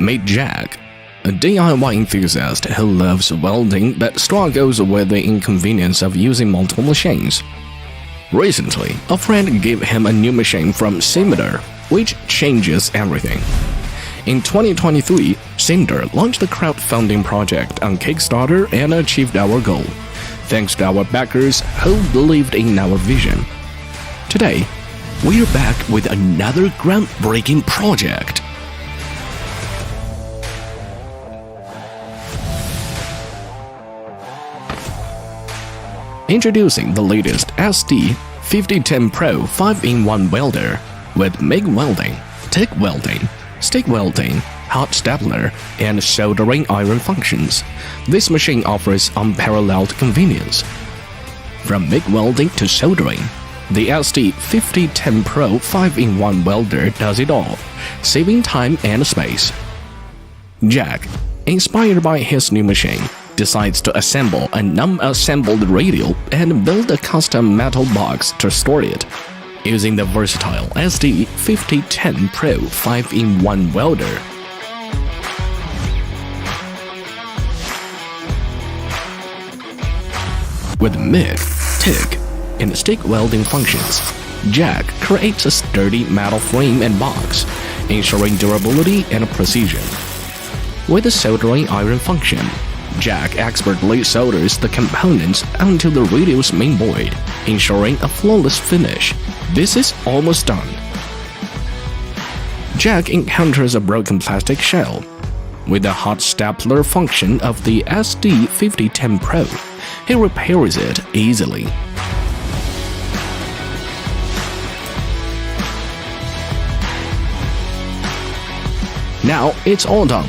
Meet Jack, a DIY enthusiast who loves welding but struggles with the inconvenience of using multiple machines. Recently, a friend gave him a new machine from Simder, which changes everything. In 2023, Simder launched the crowdfunding project on Kickstarter and achieved our goal, thanks to our backers who believed in our vision. Today, we're back with another groundbreaking project. Introducing the latest SD5010Pro 5-in-1 welder with MIG welding, TIG welding, stick welding, hot stapler, and soldering iron functions. This machine offers unparalleled convenience. From MIG welding to soldering, the SD5010Pro 5-in-1 welder does it all, saving time and space. Jack, inspired by his new machine, decides to assemble a non-assembled radial and build a custom metal box to store it. Using the versatile SD5010Pro 5-in-1 welder, with MIG, TIG, and stick welding functions, Jack creates a sturdy metal frame and box, ensuring durability and precision. With the soldering iron function, Jack expertly solders the components onto the radial's main board, ensuring a flawless finish. This is almost done. Jack encounters a broken plastic shell. With the hot stapler function of the SD5010Pro, he repairs it easily. Now it's all done.